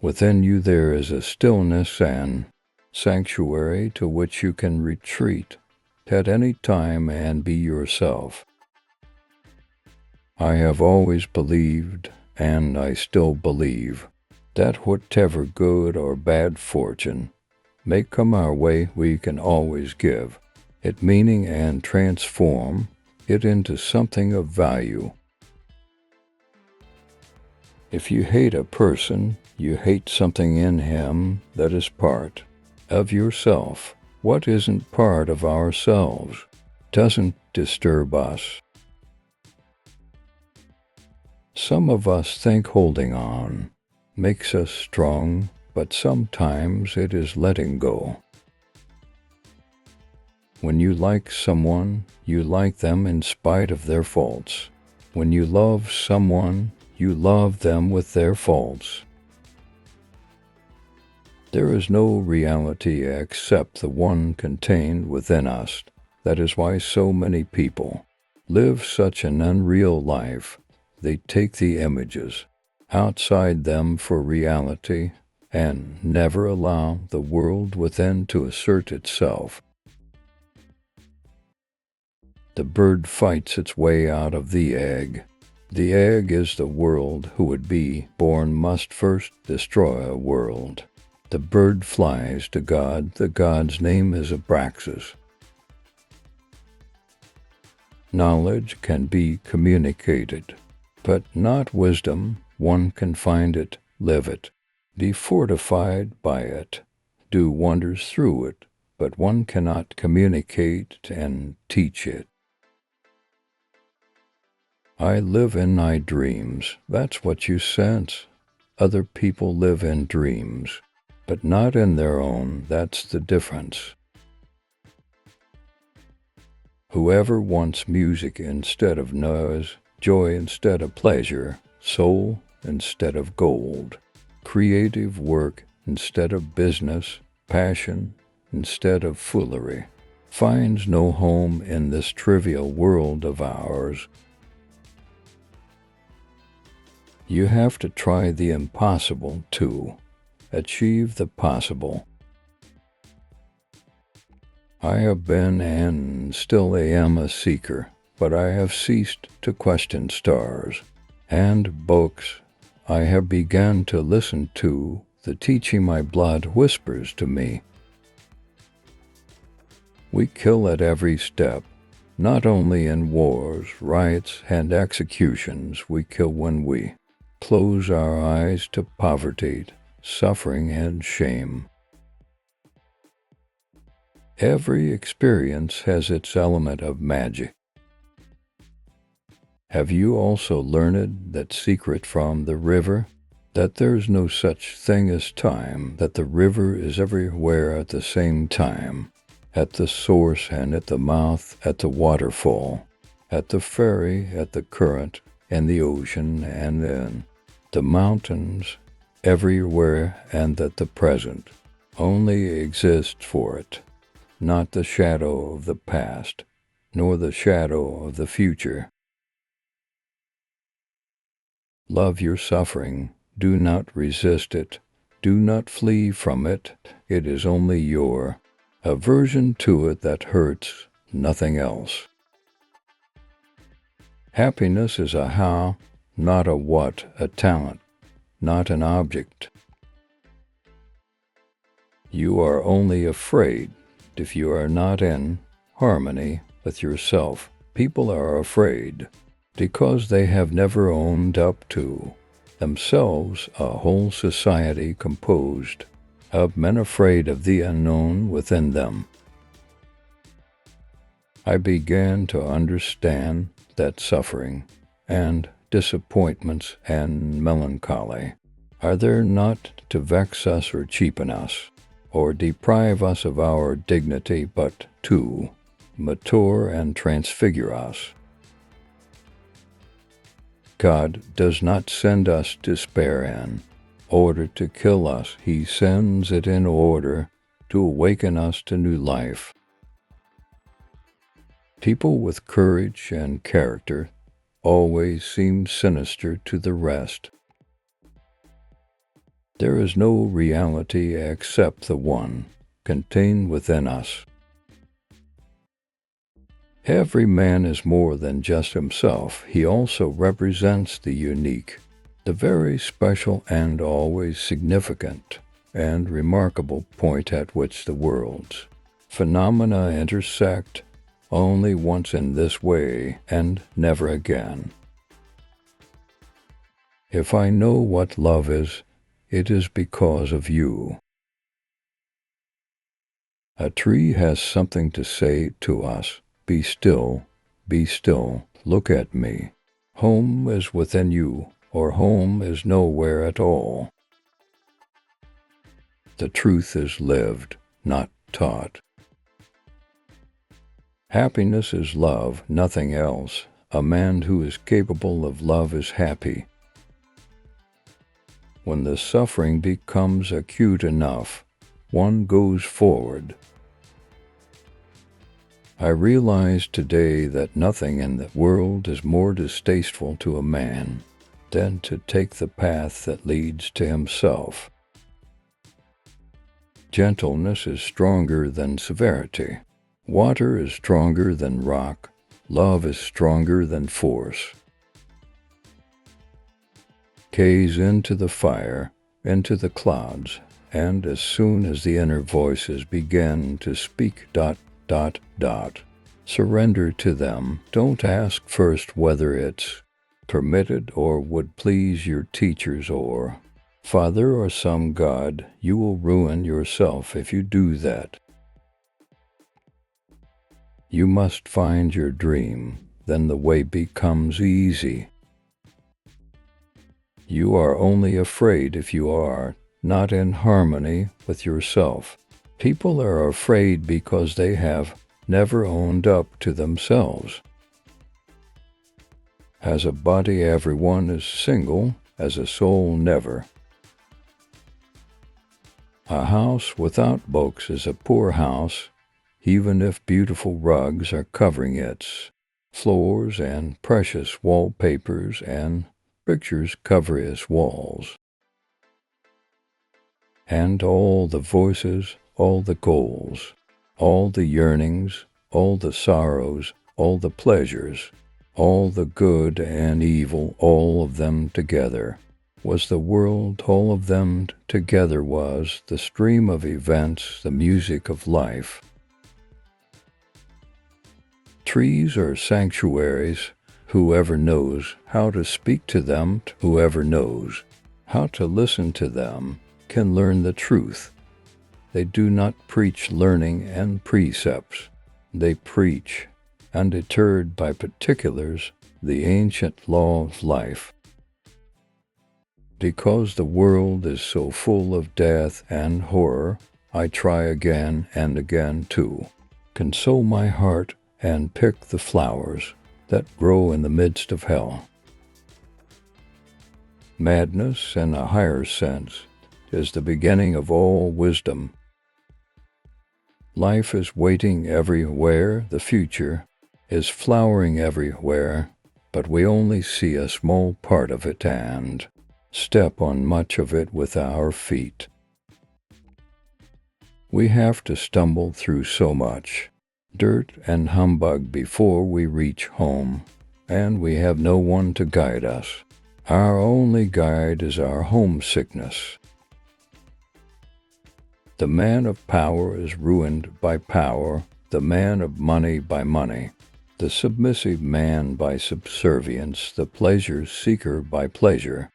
Within you there is a stillness and sanctuary to which you can retreat at any time and be yourself. I have always believed, and I still believe, that whatever good or bad fortune may come our way, we can always give it meaning and transform it into something of value. If you hate a person, you hate something in him that is part of yourself. What isn't part of ourselves doesn't disturb us. Some of us think holding on makes us strong, but sometimes it is letting go. When you like someone, you like them in spite of their faults. When you love someone, you love them with their faults. There is no reality except the one contained within us. That is why so many people live such an unreal life. They take the images outside them for reality and never allow the world within to assert itself. The bird fights its way out of the egg. The egg is the world. Who would be born must first destroy a world. The bird flies to God. The God's name is Abraxas. Knowledge can be communicated, but not wisdom. One can find it, live it, be fortified by it, do wonders through it, but one cannot communicate and teach it. I live in my dreams. That's what you sense. Other people live in dreams, but not in their own. That's the difference. Whoever wants music instead of noise, joy instead of pleasure, soul instead of gold, creative work instead of business, passion instead of foolery, finds no home in this trivial world of ours. You have to try the impossible to achieve the possible. I have been and still am a seeker, but I have ceased to question stars and books. I have begun to listen to the teaching my blood whispers to me. We kill at every step, not only in wars, riots, and executions. We kill when we close our eyes to poverty, suffering, and shame. Every experience has its element of magic. Have you also learned that secret from the river? That there's no such thing as time, that the river is everywhere at the same time, at the source and at the mouth, at the waterfall, at the ferry, at the current, and the ocean, and in the mountains, everywhere, and that the present only exists for it, not the shadow of the past, nor the shadow of the future. Love your suffering. Do not resist it. Do not flee from it. It is only your aversion to it that hurts, nothing else. Happiness is a how, not a what, a talent, not an object. You are only afraid if you are not in harmony with yourself. People are afraid because they have never owned up to themselves. A whole society composed of men afraid of the unknown within them. I began to understand that suffering and disappointments and melancholy are there not to vex us or cheapen us, or deprive us of our dignity, but to mature and transfigure us. God does not send us despair in order to kill us. He sends it in order to awaken us to new life. People with courage and character always seem sinister to the rest. There is no reality except the one contained within us. Every man is more than just himself. He also represents the unique, the very special and always significant and remarkable point at which the world's phenomena intersect only once in this way and never again. If I know what love is, it is because of you. A tree has something to say to us. Be still, look at me. Home is within you, or home is nowhere at all. The truth is lived, not taught. Happiness is love, nothing else. A man who is capable of love is happy. When the suffering becomes acute enough, one goes forward. I realize today that nothing in the world is more distasteful to a man than to take the path that leads to himself. Gentleness is stronger than severity. Water is stronger than rock. Love is stronger than force. Gaze into the fire, into the clouds, and as soon as the inner voices begin to speak ... surrender to them. Don't ask first whether it's permitted or would please your teachers or Father or some God. You will ruin yourself if you do that. You must find your dream, then the way becomes easy. You are only afraid if you are not in harmony with yourself. People are afraid because they have never owned up to themselves. As a body, everyone is single, as a soul, never. A house without books is a poor house, even if beautiful rugs are covering its floors and precious wallpapers and pictures cover its walls. And all the voices, all the goals, all the yearnings, all the sorrows, all the pleasures, all the good and evil, all of them together, was the world. All of them together was the stream of events, the music of life. Trees are sanctuaries. Whoever knows how to speak to them, whoever knows how to listen to them, can learn the truth. They do not preach learning and precepts. They preach, undeterred by particulars, the ancient law of life. Because the world is so full of death and horror, I try again and again to console my heart and pick the flowers that grow in the midst of hell. Madness, in a higher sense, is the beginning of all wisdom. Life is waiting everywhere, the future is flowering everywhere, but we only see a small part of it and step on much of it with our feet. We have to stumble through so much dirt and humbug before we reach home, and we have no one to guide us. Our only guide is our homesickness. The man of power is ruined by power, the man of money by money, the submissive man by subservience, the pleasure seeker by pleasure.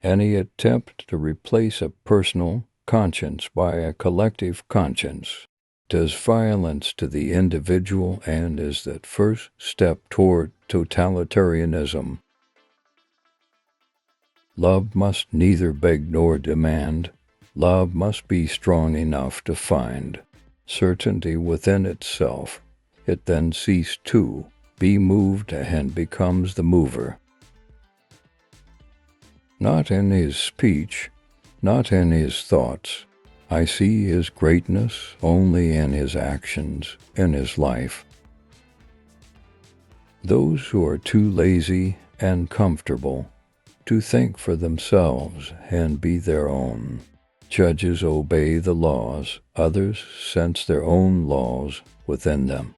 Any attempt to replace a personal conscience by a collective conscience does violence to the individual and is the first step toward totalitarianism. Love must neither beg nor demand. Love must be strong enough to find certainty within itself. It then ceases to be moved and becomes the mover. Not in his speech, not in his thoughts. I see his greatness only in his actions, in his life. Those who are too lazy and comfortable to think for themselves and be their own. Judges obey the laws, others sense their own laws within them.